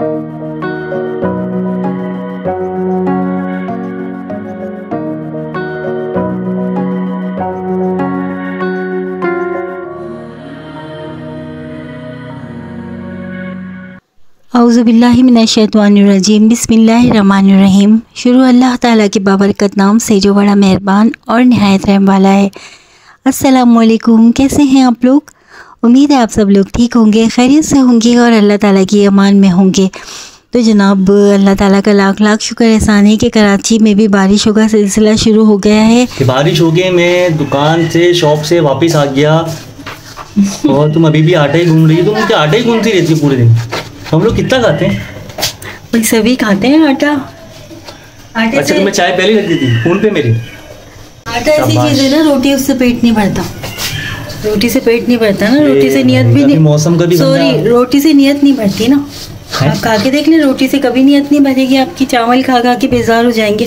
औज़ुबिल्लाहि मिनश्शैतानिर्रजीम बिस्मिल्लाहिर्रहमानिर्रहीम। शुरू अल्लाह ताला के बाबरकत नाम से जो बड़ा मेहरबान और निहायत रहम वाला है। अस्सलामुअलैकुम, कैसे हैं आप लोग? उम्मीद है आप सब लोग ठीक होंगे, खैरियत से होंगे और अल्लाह ताला की अमान में होंगे। तो जनाब, अल्लाह ताला का लाख लाख शुक्र एहसान है कि कराची में भी बारिशों का सिलसिला शुरू हो गया है। बारिश हो गई, मैं दुकान से शॉप से वापस आ गया और तुम अभी भी आटा ही घूम रही हो। तुम क्या आटा ही घूमती रहती है पूरे दिन? हम लोग कितना खाते हैं भाई? सभी खाते हैं आटा। अच्छा, तो मैं चाय पहले रख दी थी फोन पे मेरे। आटा ऐसी चीज है ना, रोटी उससे पेट नहीं भरता। रोटी से पेट नहीं भरता ना, रोटी से नियत भी नहीं। मौसम का भी सॉरी, रोटी से नियत नहीं भरती ना। आप खा के देख लें, रोटी से कभी नियत नहीं भरेगी आपकी। चावल खा खा के बेजार हो जाएंगे।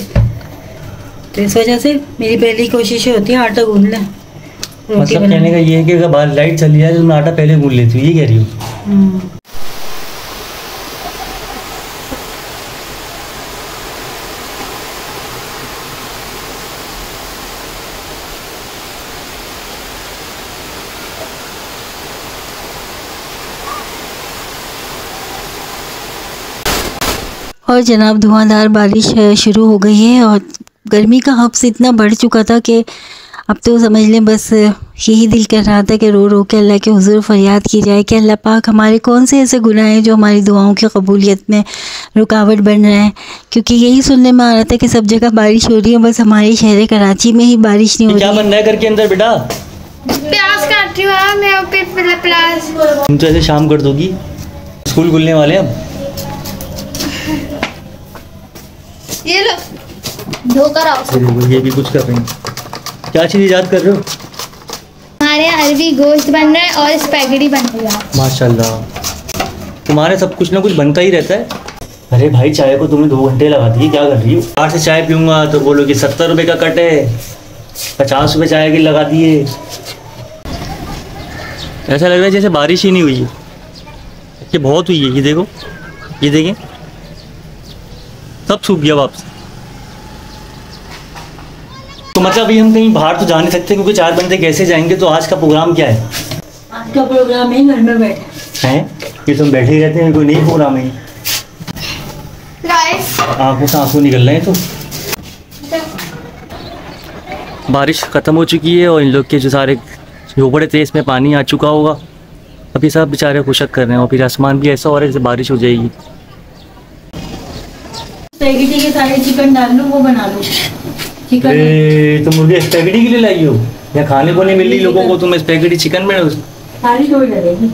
तो इस वजह से मेरी पहली कोशिश होती है आटा गूंद लें। मतलब कहने का ये है कि अगर बाहर लाइट चली जाए तो मैं आटा पहले गूंद लेती हूँ, ये कह रही हूँ। और जनाब, धुआंधार बारिश शुरू हो गई है और गर्मी का हफ्स इतना बढ़ चुका था कि अब तो समझ लें बस यही दिल कर रहा था कि रो रो के अल्लाह के हुजूर फरियाद की जाए कि अल्लाह पाक हमारे कौन से ऐसे गुनाह हैं जो हमारी दुआओं की कबूलियत में रुकावट बन रहे हैं। क्योंकि यही सुनने में आ रहा था कि सब जगह बारिश हो रही है, बस हमारे शहर कराची में ही बारिश नहीं हो रही। क्या बन रहा है घर के अंदर बेटा? प्याज काट रही हूँ मैं प्याज। तुम तो ऐसे शाम कर दोगी, स्कूल खुलने वाले हैं अब। ये लो, धोकर आओ। ये भी कुछ कर रहे हैं। क्या चीज़ याद कर रहे हो? हमारे यहाँ अरबी गोश्त बन रहा है और स्पैगेटी बन रही है। माशाल्लाह, तुम्हारे सब कुछ ना कुछ बनता ही रहता है। अरे भाई, चाय को तुमने 2 घंटे लगा दिए, क्या कर रही हो? 8 से चाय पीऊँगा तो बोलो कि 70 रुपये का कट है, 50 रुपये चाय के लगा दिए। ऐसा लग रहा है जैसे बारिश ही नहीं हुई है, कि बहुत हुई है। ये देखो, ये देखें, सब सूख गया वापस। तो मतलब अभी हम कहीं बाहर तो जा नहीं सकते क्योंकि 4 बंदे कैसे जाएंगे। तो आज का प्रोग्राम क्या है? आज का प्रोग्राम है घर में बैठे हैं कि तुम बैठे ही रहते हैं, कोई नहीं प्रोग्राम है। आंखों से आंसू निकल रहे हैं। तो बारिश ख़त्म हो चुकी है और इन लोग के जो सारे झोपड़े थे इसमें पानी आ चुका होगा। अभी सब बेचारे खुशक कर रहे हैं और फिर आसमान भी ऐसा हो रहा है जैसे बारिश हो जाएगी। स्पैगेटी के सारे चिकन डाल लो, वो बना लो चिकन। तुम मुझे स्पैगेटी के लिए लाई हो या खाने को नहीं मिल रही लोगों को? तुम स्पैगेटी चिकन में सारी तोड़ डलेगी।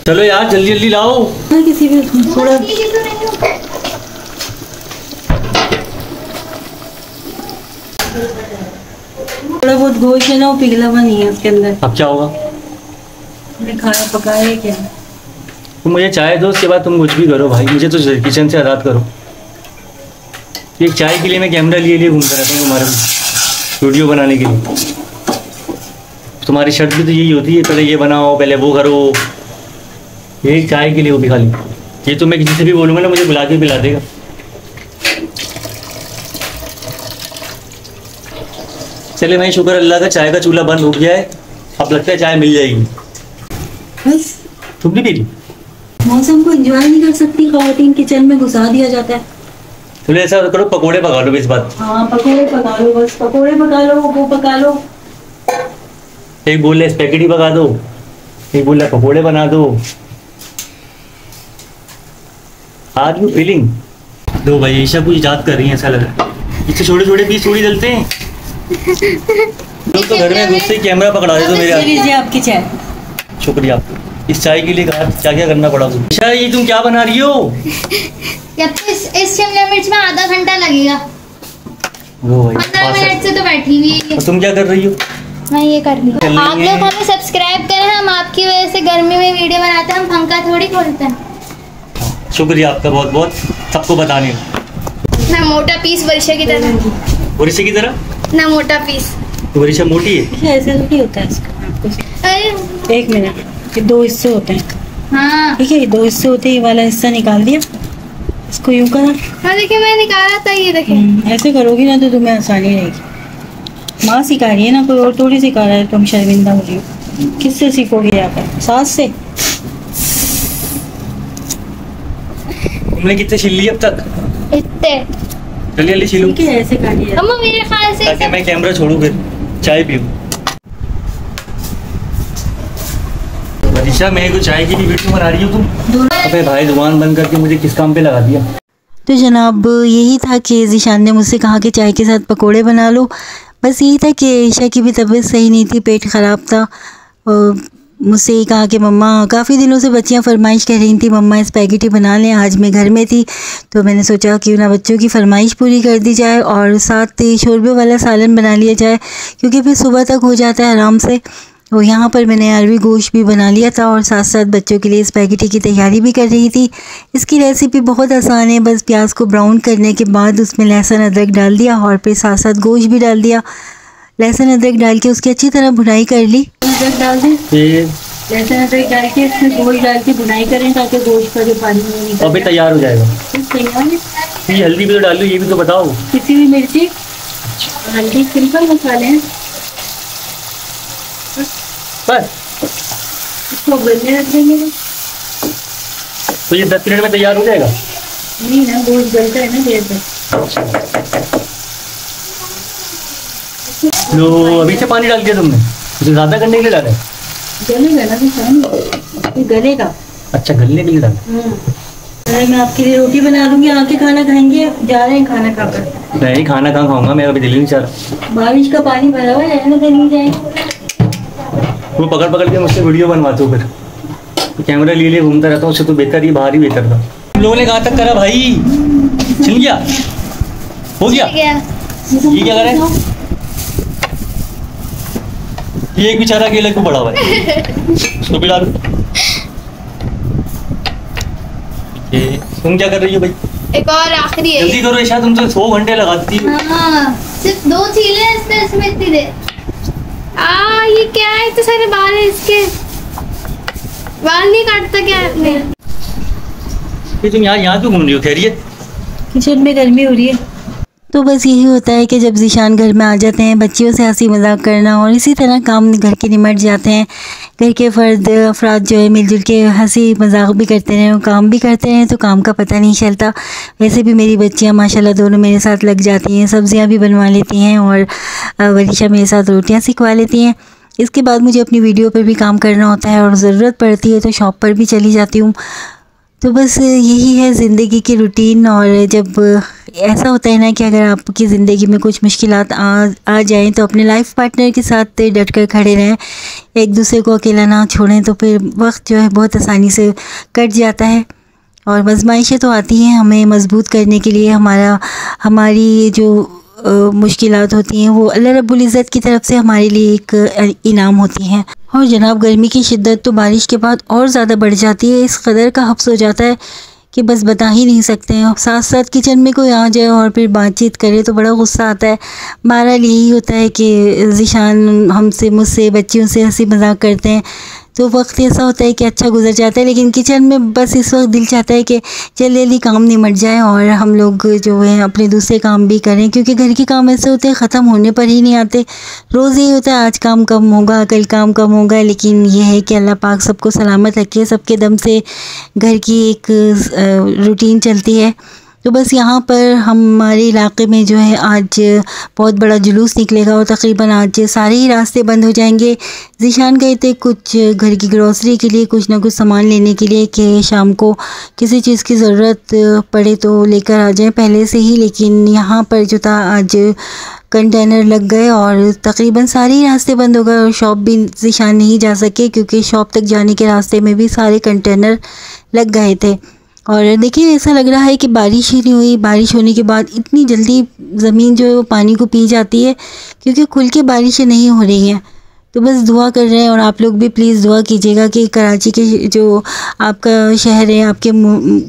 चलो यार, जल्दी जल्दी लाओ। किसी भी थोड़ा बहुत गोश्त है ना, वो पिघला हुआ नहीं है उसके अंदर। अब क्या होगा? खाया पकाया क्या? तुम मुझे चाय दो, उसके बाद तुम कुछ भी करो भाई, मुझे तो किचन से आज़ाद करो। एक चाय के लिए मैं कैमरा लिए घूमता रहता हूँ तुम्हारे वीडियो बनाने के लिए। तुम्हारी शर्त भी तो यही होती है, पहले ये बनाओ, पहले वो करो। एक चाय के लिए वो भी खाली। ये तो मैं किसी से भी बोलूँगा ना, मुझे बुला के पिला देगा। चले भाई, शुक्र अल्लाह का, चाय का चूल्हा बंद हो गया है। अब लगता है चाय मिल जाएगी। बस तुम नहीं पी रही? मौसम को एंजॉय नहीं कर सकती खवातीन, किचन में घुसा दिया जाता है। चलो ऐसा करो, पकोड़े पका लो इस बात। हाँ, पकोड़े पका लो, बस पकोड़े पका लो, वो पका लो। एक बोल रहे स्पैगेटी पका दो, एक बोल रहा पकोड़े बना दो। Are you feeling? दो भाई, ईशा कुछ याद कर रही है, ऐसा लग रहा है। इससे छोटे छोटे पीस थोड़ी डलते हैं। तो घर में घुसते ही कैमरा पकड़ा दे तो मेरे लीजिए आपकी चाय। शुक्रिया। इस चाय के लिए क्या क्या करना पड़ा? ईशा, ये तुम क्या बना रही हो? इस शिमला मिर्च में आधा घंटा लगेगा। वो भाई 15 मिनट से तो बैठी हुई है। तुम क्या कर रही हो? मैं ये कर रही हूँ। आप लोग हमें सब्सक्राइब करें, हम आपकी वजह से गर्मी में वीडियो बनाते हैं, हम पंखा थोड़ी खोलते हैं। शुक्रिया आपका बहुत बहुत, सबको बताने। मैं मोटा पीस वर्षा की तरह। वर्षा की तरह? ना मोटा पीस। वर्षा मोटी है? ऐसे नहीं होता है इसका। एक मिनट, ये 2 हिस्से होते हैं, हाँ ठीक है, ये 2 हिस्से होते हैं। ये वाला हिस्सा निकाल दिया, इसको यूं करा। हाँ देखिए मैं निकाला था, ये देखिए। ऐसे करोगी ना तो तुम्हें आसानी रहेगी। माँ सिखा रही है ना, कोई और थोड़ी सिखा रहा है। तुम शर्मिंदा हो रही हो, किससे सीखोगे? यहाँ पर सास से। तुमने कितने छिल लिए अब तक? इतने जल्दी छिलूं ठीक है, ऐसे काटिए। अम्मा मेरे ख्याल से ताकि मैं कैमरा छोड़ूं, फिर चाय पीऊं। मनीषा, मेरे को चाय की भी वीडियो बना रही हो तुम? अबे भाई, जुबान बंद करके मुझे किस काम पे लगा दिया? तो जनाब यही था कि ज़ीशान ने मुझसे कहा कि चाय के साथ पकोड़े बना लो। बस यही था कि ईशा की भी तबीयत सही नहीं थी, पेट ख़राब था। और मुझसे ये कहा कि मम्मा, काफ़ी दिनों से बच्चियां फरमाइश कर रही थी मम्मा स्पैगेटी बना लें। आज मैं घर में थी तो मैंने सोचा क्यों ना बच्चों की फरमाइश पूरी कर दी जाए और साथ शोरबे वाला सालन बना लिया जाए, क्योंकि फिर सुबह तक हो जाता है आराम से। और यहाँ पर मैंने अरवी गोश्त भी बना लिया था और साथ साथ बच्चों के लिए स्पैगेटी की तैयारी भी कर रही थी। इसकी रेसिपी बहुत आसान है, बस प्याज को ब्राउन करने के बाद उसमें लहसुन अदरक डाल दिया और फिर साथ साथ गोश्त भी डाल दिया। लहसुन अदरक डाल के उसकी अच्छी तरह भुनाई कर ली। अदरक डाल दें, लहसुन अदरक डाल के इसमें गोश्त डाल के भुनाई करें ताकि गोश्त का जो पानी निकले। अभी तैयार हो जाएगा। तैयार है। ये हल्दी भी तो डाल लो, ये भी तो बताओ। किसी भी मिर्ची, हल्दी, सिंपल मसाले हैं। बस इसको गलने रख देंगे। तो ये 10 मिनट में तैयार हो जाएगा? नहीं ना, गोश्त गलता है ना देर तक। लो, अभी से पानी डाल दिया तुमने? उसे ज़्यादा करने के लिए डाला है? गलेगा ना तो गलेगा। अच्छा, गलने के लिए डाला। अरे मैं आपके लिए रोटी बना दूंगी, आके खाना खाएंगे। जा रहे हैं खाना खाकर। नहीं, खाना कहाँ खाऊंगा, मेरा अभी दिल ही नहीं चाह रहा। बारिश का पानी भरा हुआ है, रहने नहीं जाएंगे। वो पकड़ पकड़ के मुझसे वीडियो बनवाते हो, फिर कैमरा लिए घूमता रहता हूँ। उससे तो बेहतर ही बाहर ही बेहतर था। तुम लोगों ने कहाँ तक करा भाई? छिल गया? हो गया? ये क्या करे? ये एक बेचारा अकेले को बड़ा हुआ है, उसको भी डालो। तुम क्या कर रही हो भाई? एक और आखिरी है। जल्दी करो ईशा, तुम तो 100 घंटे लगाती हो। हाँ, सिर्फ 2 छीले हैं इसमें इतनी देर। ये क्या है, इतने सारे बाल है इसके। बाल नहीं काटता क्या आपने? ये तुम यहाँ क्यों घूम रही हो? खैरियत? किचन में गर्मी हो रही है। तो बस यही होता है कि जब ज़ीशान घर में आ जाते हैं, बच्चियों से हंसी मजाक करना और इसी तरह काम घर के निमट जाते हैं। घर के अफराद जो है मिलजुल के हंसी मजाक भी करते रहें और काम भी करते रहें तो काम का पता नहीं चलता। वैसे भी मेरी बच्चियां माशाल्लाह दोनों मेरे साथ लग जाती हैं, सब्जियां भी बनवा लेती हैं और वरीशा मेरे साथ रोटियां सिखवा लेती हैं। इसके बाद मुझे अपनी वीडियो पर भी काम करना होता है और ज़रूरत पड़ती है तो शॉप पर भी चली जाती हूँ। तो बस यही है ज़िंदगी की रूटीन। और जब ऐसा होता है ना कि अगर आपकी ज़िंदगी में कुछ मुश्किलात आ जाएं तो अपने लाइफ पार्टनर के साथ डट कर खड़े रहें, एक दूसरे को अकेला ना छोड़ें, तो फिर वक्त जो है बहुत आसानी से कट जाता है। और आज़माइशें तो आती हैं हमें मजबूत करने के लिए। हमारी जो मुश्किलात होती हैं वो अल्लाह रब्बुल इज़्ज़त की तरफ से हमारे लिए एक इनाम होती हैं। और जनाब गर्मी की शिद्दत तो बारिश के बाद और ज़्यादा बढ़ जाती है। इस कदर का हब्स हो जाता है कि बस बता ही नहीं सकते हैं। साथ साथ किचन में कोई आ जाए और फिर बातचीत करे तो बड़ा गुस्सा आता है। बहरहाल यही होता है कि ज़ीशान मुझसे बच्चियों से हंसी मजाक करते हैं तो वक्त ऐसा होता है कि अच्छा गुजर जाता है। लेकिन किचन में बस इस वक्त दिल चाहता है कि जल्दी जल्दी काम निमट जाए और हम लोग जो है अपने दूसरे काम भी करें, क्योंकि घर के काम ऐसे होते हैं ख़त्म होने पर ही नहीं आते। रोज़ यही होता है आज काम कम होगा, कल काम कम होगा। लेकिन ये है कि अल्लाह पाक सबको सलामत रखे, सबके दम से घर की एक रूटीन चलती है। तो बस यहाँ पर हमारे इलाके में जो है आज बहुत बड़ा जुलूस निकलेगा और तकरीबन आज सारे ही रास्ते बंद हो जाएंगे। ज़ीशान गए थे कुछ घर की ग्रोसरी के लिए, कुछ ना कुछ सामान लेने के लिए कि शाम को किसी चीज़ की ज़रूरत पड़े तो लेकर आ जाएं पहले से ही। लेकिन यहाँ पर जो था आज कंटेनर लग गए और तकरीबन सारे ही रास्ते बंद हो गए और शॉप भी ज़ीशान नहीं जा सके क्योंकि शॉप तक जाने के रास्ते में भी सारे कंटेनर लग गए थे। और देखिए ऐसा लग रहा है कि बारिश ही नहीं हुई। बारिश होने के बाद इतनी जल्दी ज़मीन जो है वो पानी को पी जाती है क्योंकि खुल के बारिशें नहीं हो रही हैं। तो बस दुआ कर रहे हैं और आप लोग भी प्लीज़ दुआ कीजिएगा कि कराची के जो आपका शहर है, आपके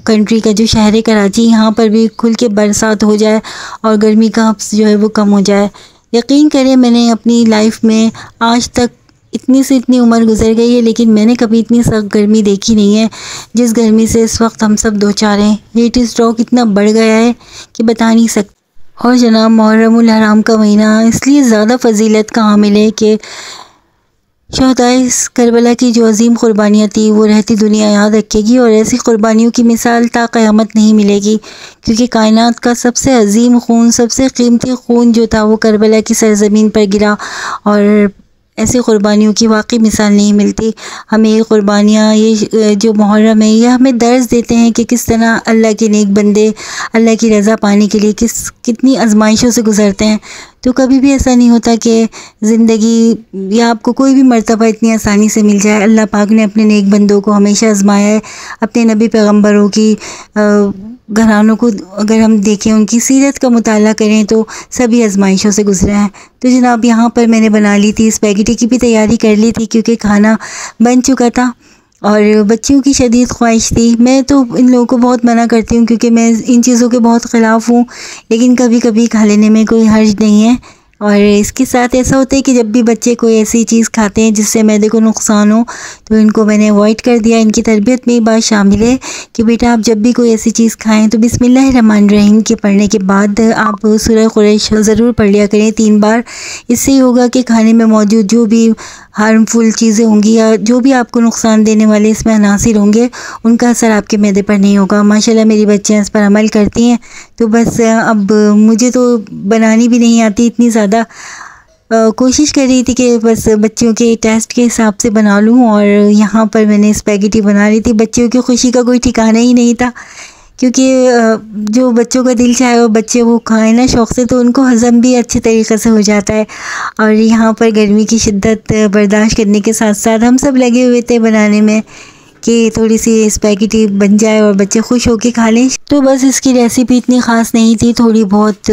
कंट्री का जो शहर है कराची, यहाँ पर भी खुल के बरसात हो जाए और गर्मी का हब्स जो है वो कम हो जाए। यकीन करें मैंने अपनी लाइफ में आज तक इतनी से इतनी उम्र गुजर गई है, लेकिन मैंने कभी इतनी सख्त गर्मी देखी नहीं है जिस गर्मी से इस वक्त हम सब दो चार हैं। हीट स्ट्रोक इतना बढ़ गया है कि बता नहीं सकते। और जनाब मुहर्रमुल हराम का महीना इसलिए ज़्यादा फजीलत का हामिल है कि शहदाए करबला की जो अजीम कुर्बानियाँ थी वो रहती दुनिया याद रखेगी, और ऐसी कुर्बानियों की मिसाल ता क़यामत नहीं मिलेगी, क्योंकि कायनात का सबसे अजीम खून, सबसे कीमती खून जो था वो करबला की सरज़मीन पर गिरा, और ऐसी कुर्बानियों की वाकई मिसाल नहीं मिलती। हमें ये कुर्बानियाँ, ये जो मुहर्रम है, ये हमें दर्ज देते हैं कि किस तरह अल्लाह के नेक बंदे अल्लाह की रज़ा पाने के लिए कितनी आजमाइशों से गुज़रते हैं। तो कभी भी ऐसा नहीं होता कि ज़िंदगी या आपको कोई भी मर्तबा इतनी आसानी से मिल जाए। अल्लाह पाक ने अपने नेक बंदों को हमेशा आजमाया है। अपने नबी पैगम्बरों की घरानों को अगर हम देखें, उनकी सीरत का मुताला करें तो सभी आजमाइशों से गुजरे हैं। तो जनाब यहाँ पर मैंने बना ली थी स्पैगेटी की भी तैयारी कर ली थी, क्योंकि खाना बन चुका था और बच्चियों की शदीद ख्वाहिश थी। मैं तो इन लोगों को बहुत मना करती हूँ क्योंकि मैं इन चीज़ों के बहुत ख़िलाफ़ हूँ, लेकिन कभी कभी खा लेने में कोई हर्ज नहीं है। और इसके साथ ऐसा होता है कि जब भी बच्चे कोई ऐसी चीज़ खाते हैं जिससे मैदे को नुकसान हो, तो इनको मैंने अवॉइड कर दिया। इनकी तरबियत में ये बात शामिल है कि बेटा आप जब भी कोई ऐसी चीज़ खाएं तो बिस्मिल्लाहिर्रहमानिर्रहीम के पढ़ने के बाद आप सूरह कुरैश ज़रूर पढ़ लिया करें 3 बार। इससे ये होगा कि खाने में मौजूद जो भी हार्मफुल चीज़ें होंगी या जो भी आपको नुकसान देने वाले इसमें अनासिर होंगे, उनका असर आपके मैदे पर नहीं होगा। माशाल्लाह मेरी बच्चियाँ इस पर अमल करती हैं। तो बस अब मुझे तो बनानी भी नहीं आती इतनी ज़्यादा। कोशिश कर रही थी कि बस बच्चियों के टेस्ट के हिसाब से बना लूँ, और यहाँ पर मैंने स्पैगेटी बना रही थी। बच्चियों की खुशी का कोई ठिकाना ही नहीं था, क्योंकि जो बच्चों का दिल चाहे और बच्चे वो खाएं ना शौक़ से, तो उनको हज़म भी अच्छे तरीक़े से हो जाता है। और यहाँ पर गर्मी की शिद्दत बर्दाश्त करने के साथ साथ हम सब लगे हुए थे बनाने में कि थोड़ी सी स्पैगेटी बन जाए और बच्चे खुश होकर खा लें। तो बस इसकी रेसिपी इतनी ख़ास नहीं थी। थोड़ी बहुत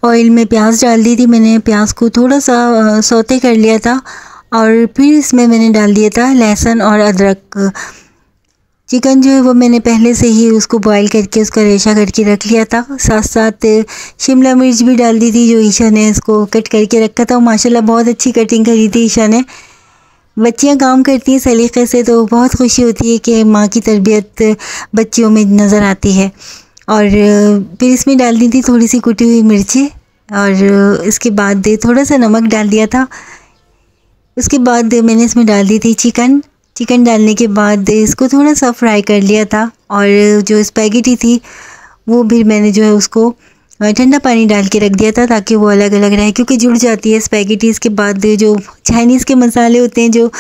ऑयल में प्याज डाल दी थी मैंने, प्याज को थोड़ा सा सौते कर लिया था, और फिर इसमें मैंने डाल दिया था लहसुन और अदरक। चिकन जो है वो मैंने पहले से ही उसको बॉईल करके उसका रेशा करके रख लिया था। साथ साथ शिमला मिर्च भी डाल दी थी जो ईशा ने इसको कट करके रखा था। माशाल्लाह बहुत अच्छी कटिंग करी थी ईशा ने। बच्चियां काम करती हैं सलीक़े से तो बहुत खुशी होती है कि माँ की तरबियत बच्चियों में नज़र आती है। और फिर इसमें डाल दी थी थोड़ी सी कुटी हुई मिर्ची, और इसके बाद थोड़ा सा नमक डाल दिया था। उसके बाद मैंने इसमें डाल दी थी चिकन डालने के बाद इसको थोड़ा सा फ्राई कर लिया था। और जो स्पैगेटी थी वो भी मैंने जो है उसको ठंडा पानी डाल के रख दिया था ताकि वो अलग अलग रहे, क्योंकि जुड़ जाती है स्पैगेटी। इसके बाद जो चाइनीज़ के मसाले होते हैं, जो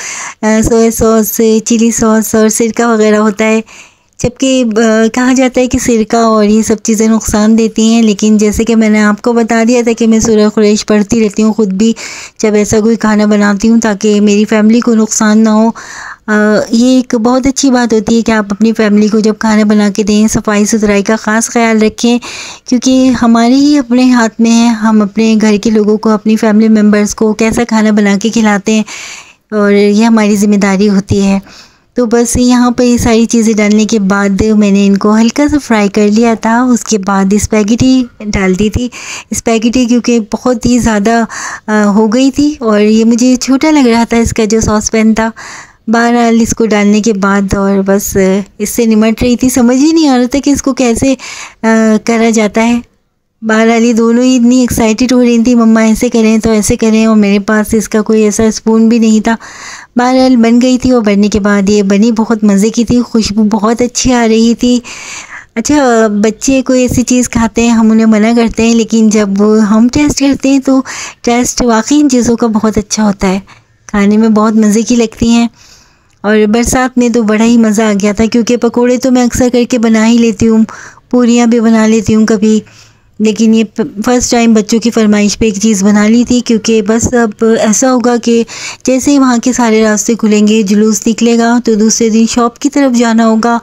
सोया सॉस, चिली सॉस और सिरका वगैरह होता है, जबकि कहा जाता है कि सिरका और ये सब चीज़ें नुकसान देती हैं, लेकिन जैसे कि मैंने आपको बता दिया था कि मैं सूरह कुरैश पढ़ती रहती हूँ ख़ुद भी जब ऐसा कोई खाना बनाती हूँ, ताकि मेरी फैमिली को नुकसान ना हो। ये एक बहुत अच्छी बात होती है कि आप अपनी फैमिली को जब खाना बना के दें, सफाई सुथराई का ख़ास ख्याल रखें, क्योंकि हमारे ही अपने हाथ में है हम अपने घर के लोगों को, अपनी फैमिली मेम्बर्स को कैसा खाना बना के खिलाते हैं, और ये हमारी ज़िम्मेदारी होती है। तो बस यहाँ पर ये सारी चीज़ें डालने के बाद मैंने इनको हल्का सा फ्राई कर लिया था। उसके बाद स्पैगेटी डाल दी थी। स्पैगेटी क्योंकि बहुत ही ज़्यादा हो गई थी और ये मुझे छोटा लग रहा था इसका जो सॉस पैन था। बहरहाल इसको डालने के बाद और बस इससे निमट रही थी, समझ ही नहीं आ रहा था कि इसको कैसे करा जाता है। बहरहाल ये दोनों ही इतनी एक्साइटेड हो रही थी, मम्मा ऐसे करें तो ऐसे करें, और मेरे पास इसका कोई ऐसा स्पून भी नहीं था। बहरहाल बन गई थी और बनने के बाद ये बनी बहुत मज़े की थी, खुशबू बहुत अच्छी आ रही थी। अच्छा, बच्चे कोई ऐसी चीज़ खाते हैं हम उन्हें मना करते हैं, लेकिन जब हम टेस्ट करते हैं तो टेस्ट वाकई इन चीज़ों का बहुत अच्छा होता है, खाने में बहुत मज़े की लगती हैं। और बरसात में तो बड़ा ही मज़ा आ गया था, क्योंकि पकोड़े तो मैं अक्सर करके बना ही लेती हूँ, पूरियाँ भी बना लेती हूँ कभी, लेकिन ये फ़र्स्ट टाइम बच्चों की फरमाइश पे एक चीज़ बना ली थी। क्योंकि बस अब ऐसा होगा कि जैसे ही वहाँ के सारे रास्ते खुलेंगे, जुलूस निकलेगा, तो दूसरे दिन शॉप की तरफ जाना होगा।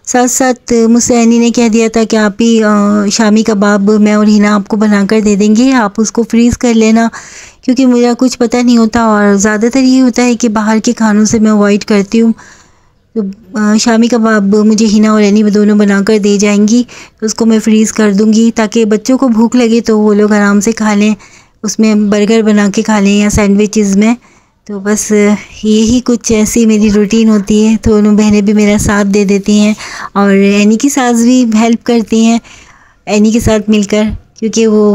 साथ साथ मुझसे एनी ने कह दिया था कि आप ही शामी कबाब मैं और हिना आपको बना कर दे देंगे, आप उसको फ्रीज़ कर लेना, क्योंकि मुझे कुछ पता नहीं होता और ज़्यादातर ये होता है कि बाहर के खानों से मैं अवॉइड करती हूँ। तो शामी कबाब मुझे हिना और एनी दोनों बना कर दे जाएंगी, तो उसको मैं फ्रीज़ कर दूँगी ताकि बच्चों को भूख लगे तो वो लोग आराम से खा लें, उसमें बर्गर बना के खा लें या सैंडविचेस में। तो बस यही कुछ ऐसी मेरी रूटीन होती है। दोनों बहनें भी मेरा साथ दे देती हैं और एनी की सास भी हेल्प करती हैं एनी के साथ मिलकर, क्योंकि वो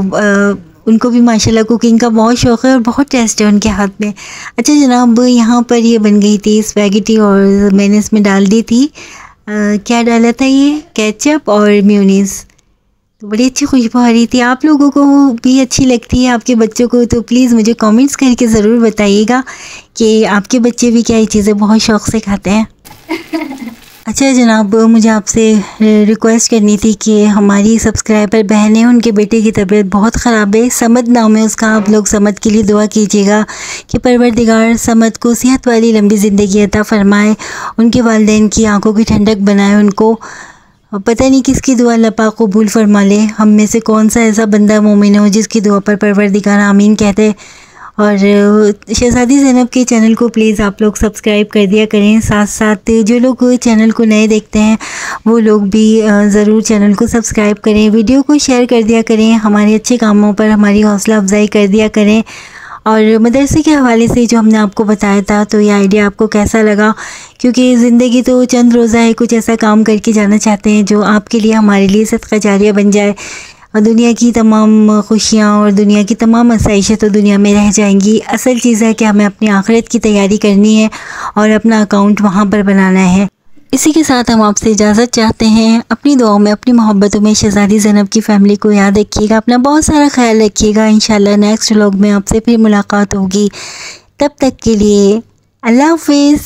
उनको भी माशाल्लाह कुकिंग का बहुत शौक़ है और बहुत टेस्ट है उनके हाथ में। अच्छा जनाब, यहाँ पर ये बन गई थी स्पैगेटी और मैंने इसमें डाल दी थी क्या डाला था, ये केचप और मेयोनीज़। तो बड़ी अच्छी खुशबू आ रही थी। आप लोगों को भी अच्छी लगती है, आपके बच्चों को, तो प्लीज़ मुझे कमेंट्स करके ज़रूर बताइएगा कि आपके बच्चे भी क्या ये चीज़ें बहुत शौक़ से खाते हैं। अच्छा जनाब, मुझे आपसे रिक्वेस्ट करनी थी कि हमारी सब्सक्राइबर बहन है, उनके बेटे की तबीयत बहुत ख़राब है, समद नाम है उसका। आप लोग समद के लिए दुआ कीजिएगा कि परवरदिगार समद को सेहत वाली लंबी ज़िंदगी अता फ़रमाए, उनके वालिदैन की आंखों की ठंडक बनाए उनको। पता नहीं किसकी दुआ अल्लाह पाक कबूल फरमा ले। हम में से कौन सा ऐसा बंदा मोमिन हो जिसकी दुआ पर परवरदिगार आमीन कहते। और शहज़ादी ज़ैनब के चैनल को प्लीज़ आप लोग सब्सक्राइब कर दिया करें। साथ साथ जो लोग चैनल को नए देखते हैं वो लोग भी ज़रूर चैनल को सब्सक्राइब करें, वीडियो को शेयर कर दिया करें, हमारे अच्छे कामों पर हमारी हौसला अफजाई कर दिया करें। और मदरसे के हवाले से जो हमने आपको बताया था, तो ये आइडिया आपको कैसा लगा? क्योंकि ज़िंदगी तो चंद रोज़ा है, कुछ ऐसा काम करके जाना चाहते हैं जो आपके लिए, हमारे लिए सदका जारिया बन जाए और दुनिया की तमाम खुशियाँ और दुनिया की तमाम आसाइशें तो दुनिया में रह जाएंगी। असल चीज़ है कि हमें अपनी आखिरत की तैयारी करनी है और अपना अकाउंट वहाँ पर बनाना है। इसी के साथ हम आपसे इजाज़त चाहते हैं। अपनी दुआओं में, अपनी मोहब्बतों में शहज़ादी ज़ैनब की फ़ैमिली को याद रखिएगा। अपना बहुत सारा ख्याल रखिएगा। इंशाल्लाह नेक्स्ट व्लॉग में आपसे फिर मुलाकात होगी। तब तक के लिए अल्लाह हाफ़िज़।